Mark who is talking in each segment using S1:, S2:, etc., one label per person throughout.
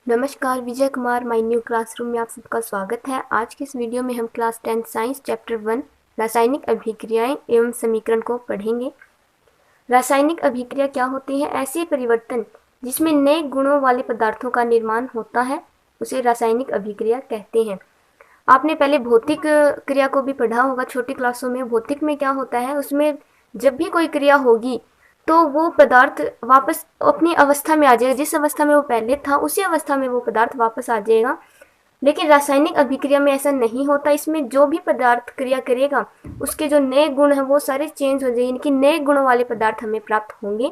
S1: नमस्कार Vijay Kumar my new classroom में आप सबका स्वागत है। आज की इस वीडियो में हम क्लास 10 साइंस चैप्टर 1 रासायनिक अभिक्रियाएं एवं समीकरण को पढ़ेंगे। रासायनिक अभिक्रिया क्या होती है? ऐसे परिवर्तन जिसमें नए गुणों वाले पदार्थों का निर्माण होता है उसे रासायनिक अभिक्रिया कहते हैं। आपने पहले भौतिक क्रिया को भी पढ़ा होगा छोटी क्लासों में। भौतिक में क्या होता है, उसमें जब भी कोई क्रिया होगी तो वो पदार्थ वापस अपनी अवस्था में आ जाएगा। जिस अवस्था में वो पहले था उसी अवस्था में वो पदार्थ वापस आ जाएगा। लेकिन रासायनिक अभिक्रिया में ऐसा नहीं होता। इसमें जो भी पदार्थ क्रिया करेगा उसके जो नए गुण हैं वो सारे चेंज हो जाएंगे, यानी नए गुणों वाले पदार्थ हमें प्राप्त होंगे।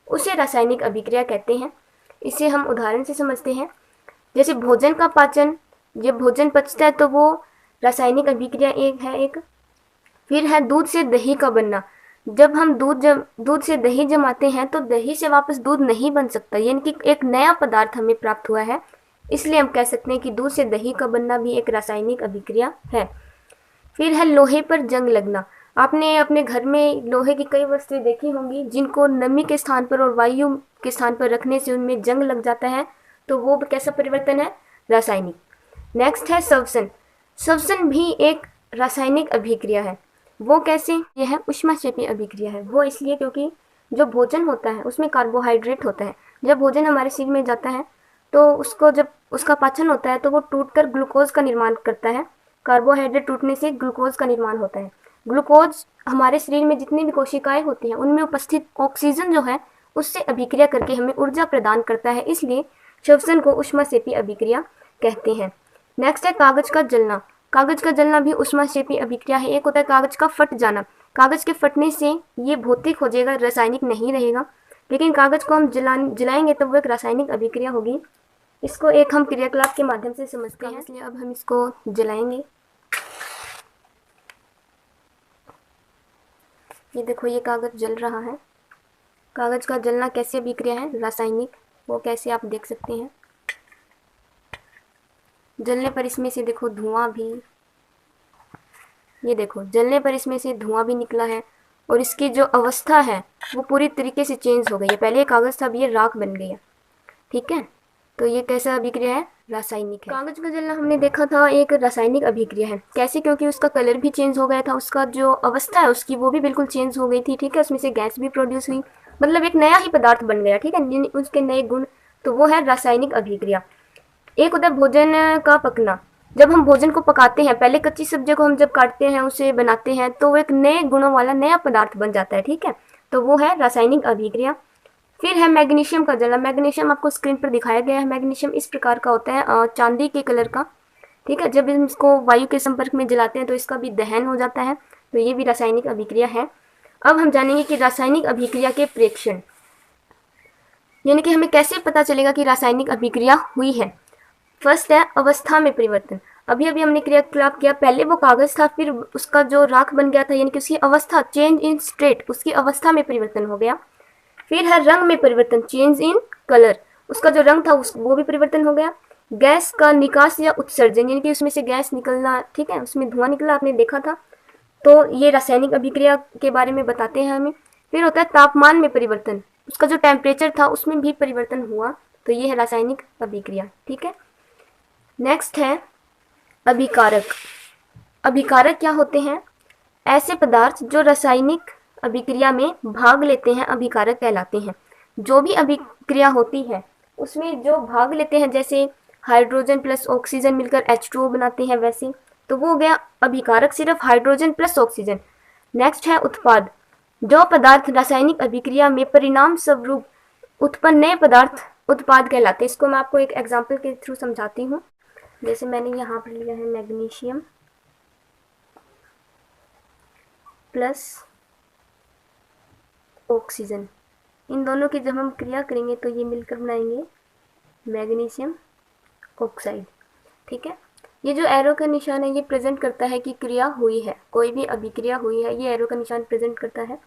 S1: उसे रासायनिक अभिक्रिया कहते हैं। इसे हम उदाहरण से समझते हैं। जैसे भोजन का पाचन, जब भोजन पचता है तो वो रासायनिक अभिक्रिया एक फिर है दूध से दही का बनना। जब हम दूध से दही जमाते हैं तो दही से वापस दूध नहीं बन सकता, यानी कि एक नया पदार्थ हमें प्राप्त हुआ है। इसलिए हम कह सकते हैं कि दूध से दही का बनना भी एक रासायनिक अभिक्रिया है। फिर है लोहे पर जंग लगना। आपने अपने घर में लोहे की कई वस्तुएं देखी होंगी जिनको नमी के स्थान पर और वायु के स्थान पर रखने से उनमें जंग लग जाता है, तो वो कैसा परिवर्तन है? रासायनिक। नेक्स्ट है श्वसन। श्वसन भी एक रासायनिक अभिक्रिया है। वो कैसे? यह है ऊष्माक्षेपी अभिक्रिया है। वो इसलिए क्योंकि जो भोजन होता है उसमें कार्बोहाइड्रेट होता है। जब भोजन हमारे शरीर में जाता है तो उसको जब उसका पाचन होता है तो वो टूटकर ग्लूकोज का निर्माण करता है। कार्बोहाइड्रेट टूटने से ग्लूकोज का निर्माण होता है। ग्लूकोज हमारे शरीर में जितनी भी कोशिकाएं होती हैं उनमें उपस्थित ऑक्सीजन जो है उससे अभिक्रिया करके हमें ऊर्जा प्रदान करता है। इसलिए श्वसन को ऊष्माक्षेपी अभिक्रिया कहते हैं। नेक्स्ट है कागज का जलना। कागज का जलना भी ऊष्माक्षेपी अभिक्रिया है। एक होता है कागज का फट जाना। कागज के फटने से ये भौतिक हो जाएगा, रासायनिक नहीं रहेगा। लेकिन कागज को हम जलाएंगे तो वो एक रासायनिक अभिक्रिया होगी। इसको एक हम क्रियाकलाप के माध्यम से समझते हैं, इसलिए अब हम इसको जलाएंगे। ये देखो, ये कागज जल रहा है। कागज का जलना कैसे अभिक्रिया है? रासायनिक। वो कैसे आप देख सकते हैं। जलने पर इसमें से देखो धुआं भी, ये देखो जलने पर इसमें से धुआं भी निकला है और इसकी जो अवस्था है वो पूरी तरीके से चेंज हो गई है। पहले कागज था, अब ये राख बन गया। ठीक है, तो ये कैसा अभिक्रिया है? रासायनिक है। कागज का जलना हमने देखा था एक रासायनिक अभिक्रिया है। कैसे? क्योंकि उसका कलर भी चेंज हो गया था, उसका जो अवस्था है उसकी वो भी बिल्कुल चेंज हो गई थी। ठीक है, उसमें से गैस भी प्रोड्यूस हुई, मतलब एक नया ही पदार्थ बन गया। ठीक है, उसके नए गुण, तो वो है रासायनिक अभिक्रिया। एक होता है भोजन का पकना। जब हम भोजन को पकाते हैं, पहले कच्ची सब्जी को हम जब काटते हैं, उसे बनाते हैं, तो वो एक नए गुणों वाला नया पदार्थ बन जाता है। ठीक है, तो वो है रासायनिक अभिक्रिया। फिर है मैग्नीशियम का जलना। मैग्नीशियम आपको स्क्रीन पर दिखाया गया है। मैग्नीशियम इस प्रकार का होता है, चांदी के कलर का। ठीक है, जब हम इसको वायु के संपर्क में जलाते हैं तो इसका भी दहन हो जाता है, तो ये भी रासायनिक अभिक्रिया है। अब हम जानेंगे कि रासायनिक अभिक्रिया के प्रेक्षण, यानी कि हमें कैसे पता चलेगा कि रासायनिक अभिक्रिया हुई है। फर्स्ट है अवस्था में परिवर्तन। अभी अभी हमने क्रियाकलाप किया, पहले वो कागज था, फिर उसका जो राख बन गया था, यानी कि उसकी अवस्था, चेंज इन स्टेट, उसकी अवस्था में परिवर्तन हो गया। फिर है रंग में परिवर्तन, चेंज इन कलर, उसका जो रंग था वो भी परिवर्तन हो गया। गैस का निकास या उत्सर्जन, यानी कि उसमें से गैस निकलना। ठीक है, उसमें धुआं निकला, आपने देखा था, तो ये रासायनिक अभिक्रिया के बारे में बताते हैं हमें। फिर होता है तापमान में परिवर्तन, उसका जो टेम्परेचर था उसमें भी परिवर्तन हुआ, तो ये है रासायनिक अभिक्रिया। ठीक है, नेक्स्ट है अभिकारक। अभिकारक क्या होते हैं? ऐसे पदार्थ जो रासायनिक अभिक्रिया में भाग लेते हैं अभिकारक कहलाते हैं। जो भी अभिक्रिया होती है उसमें जो भाग लेते हैं, जैसे हाइड्रोजन प्लस ऑक्सीजन मिलकर H2O बनाते हैं, वैसे तो वो हो गया अभिकारक, सिर्फ हाइड्रोजन प्लस ऑक्सीजन। नेक्स्ट है उत्पाद। जो पदार्थ रासायनिक अभिक्रिया में परिणाम स्वरूप उत्पन्न नए पदार्थ उत्पाद कहलाते हैं। इसको मैं आपको एक एग्जाम्पल के थ्रू समझाती हूँ। जैसे मैंने यहाँ पर लिया है मैग्नीशियम प्लस ऑक्सीजन, इन दोनों की जब हम क्रिया करेंगे तो ये मिलकर बनाएंगे मैग्नीशियम ऑक्साइड। ठीक है, ये जो एरो का निशान है ये प्रेजेंट करता है कि क्रिया हुई है, कोई भी अभिक्रिया हुई है, ये एरो का निशान प्रेजेंट करता है।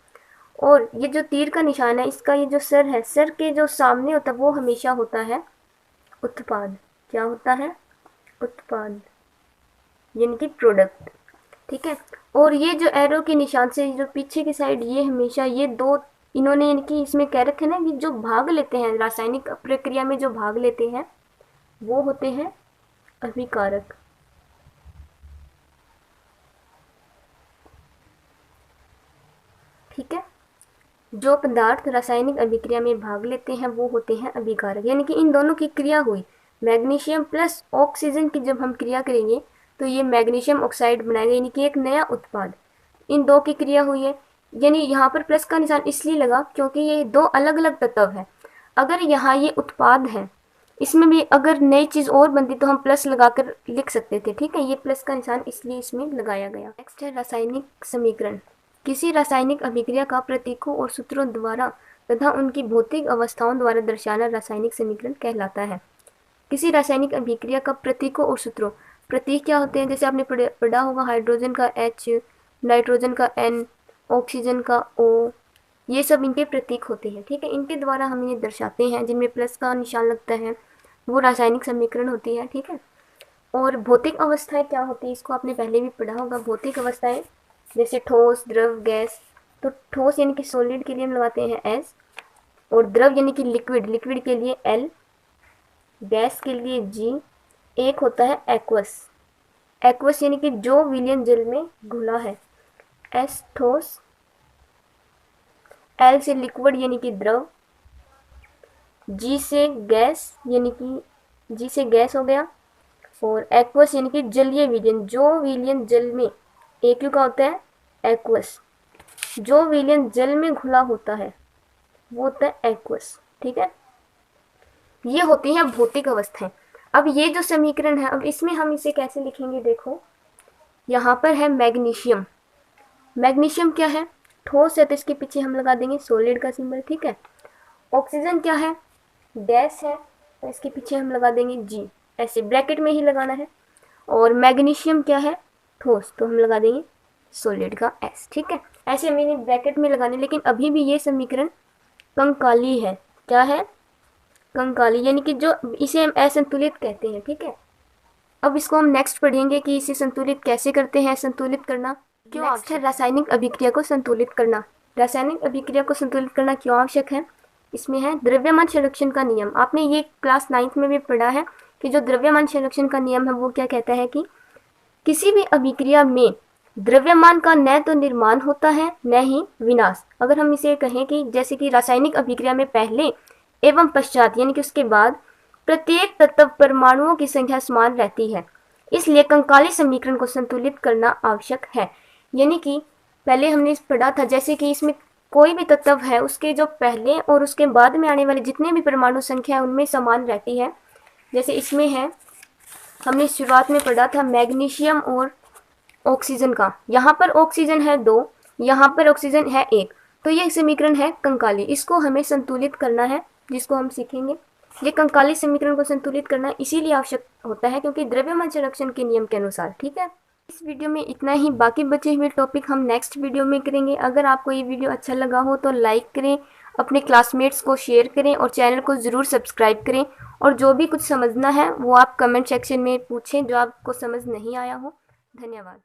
S1: और ये जो तीर का निशान है, इसका ये जो सर है, सर के जो सामने होता है वो हमेशा होता है उत्पाद। क्या होता है? उत्पाद, यानी कि प्रोडक्ट। ठीक है, और ये जो एरो के निशान से जो पीछे की साइड, ये हमेशा ये दो इन्होंने, यानी कि इसमें कह रखे ना कि जो भाग लेते हैं रासायनिक प्रक्रिया में, जो भाग लेते हैं वो होते हैं अभिकारक। ठीक है, जो पदार्थ रासायनिक अभिक्रिया में भाग लेते हैं वो होते हैं अभिकारक। यानी कि इन दोनों की क्रिया हुई, मैग्नीशियम प्लस ऑक्सीजन की जब हम क्रिया करेंगे तो ये मैग्नीशियम ऑक्साइड बनाएगा, यानी कि एक नया उत्पाद। इन दो की क्रिया हुई है, यानी यहाँ पर प्लस का निशान इसलिए लगा क्योंकि ये दो अलग अलग तत्व है। अगर यहाँ ये उत्पाद है, इसमें भी अगर नई चीज़ और बनती तो हम प्लस लगाकर लिख सकते थे। ठीक है, ये प्लस का निशान इसलिए इसमें लगाया गया। नेक्स्ट है रासायनिक समीकरण। किसी रासायनिक अभिक्रिया का प्रतीकों और सूत्रों द्वारा तथा उनकी भौतिक अवस्थाओं द्वारा दर्शाना रासायनिक समीकरण कहलाता है। किसी रासायनिक अभिक्रिया का प्रतीकों और सूत्रों, प्रतीक क्या होते हैं, जैसे आपने पढ़ा होगा हाइड्रोजन का H, नाइट्रोजन का N, ऑक्सीजन का O, ये सब इनके प्रतीक होते हैं। ठीक है, इनके द्वारा हम इन्हें दर्शाते हैं, जिनमें प्लस का निशान लगता है, वो रासायनिक समीकरण होती है। ठीक है, और भौतिक अवस्थाएं क्या होती है, इसको आपने पहले भी पढ़ा होगा। भौतिक अवस्थाएं जैसे ठोस, द्रव, गैस। तो ठोस यानी कि सॉलिड के लिए हम लगाते हैं S, और द्रव यानी कि लिक्विड, लिक्विड के लिए L, गैस के लिए G। एक होता है एक्वस, एक्वस यानी कि जो विलयन जल में घुला है, S ठोस, L से लिक्विड यानी कि द्रव, G से गैस यानी कि G से गैस हो गया, और एक्वस यानी कि जलीय विलयन, जो विलयन जल में, एक का होता है एक्वस, जो विलयन जल में घुला होता है वो होता है एक्वस। ठीक है, ये होती हैं भौतिक अवस्थाएं। अब ये जो समीकरण है, अब इसमें हम इसे कैसे लिखेंगे, देखो यहाँ पर है मैग्नीशियम। मैग्नीशियम क्या है, ठोस है तो इसके पीछे हम लगा देंगे सॉलिड का सिंबल। ठीक है, ऑक्सीजन क्या है, गैस है तो इसके पीछे हम लगा देंगे G, ऐसे ब्रैकेट में ही लगाना है। और मैग्नीशियम क्या है, ठोस, तो हम लगा देंगे सॉलिड का S। ठीक है, ऐसे मैंने ब्रैकेट में लगाने, लेकिन अभी भी ये समीकरण कंकाली है। क्या है, कंकाली, यानी कि जो इसे हम असंतुलित कहते हैं। ठीक है, अब इसको हम नेक्स्ट पढ़ेंगे कि इसे संतुलित कैसे करते हैं। संतुलित करना क्यों आवश्यक है, रासायनिक अभिक्रिया को संतुलित करना। रासायनिक अभिक्रिया को संतुलित करना क्यों आवश्यक है, इसमें है द्रव्यमान संरक्षण का नियम। आपने ये क्लास 9th में भी पढ़ा है कि जो द्रव्यमान संरक्षण का नियम है वो क्या कहता है कि किसी भी अभिक्रिया में द्रव्यमान का न तो निर्माण होता है न ही विनाश। अगर हम इसे कहें कि जैसे कि रासायनिक अभिक्रिया में पहले एवं पश्चात यानी कि उसके बाद प्रत्येक तत्व परमाणुओं की संख्या समान रहती है, इसलिए कंकाली समीकरण को संतुलित करना आवश्यक है। यानी कि पहले हमने पढ़ा था जैसे कि इसमें कोई भी तत्व है उसके जो पहले और उसके बाद में आने वाले जितने भी परमाणु संख्या है उनमें समान रहती है। जैसे इसमें है, हमने शुरुआत में पढ़ा था मैग्नीशियम और ऑक्सीजन का, यहाँ पर ऑक्सीजन है 2, यहाँ पर ऑक्सीजन है 1, तो ये समीकरण है कंकाली। इसको हमें संतुलित करना है, जिसको हम सीखेंगे। ये कंकाली समीकरण को संतुलित करना इसीलिए आवश्यक होता है क्योंकि द्रव्यमान संरक्षण के नियम के अनुसार। ठीक है, इस वीडियो में इतना ही, बाकी बचे हुए टॉपिक हम नेक्स्ट वीडियो में करेंगे। अगर आपको ये वीडियो अच्छा लगा हो तो लाइक करें, अपने क्लासमेट्स को शेयर करें और चैनल को ज़रूर सब्सक्राइब करें। और जो भी कुछ समझना है वो आप कमेंट सेक्शन में पूछें जो आपको समझ नहीं आया हो। धन्यवाद।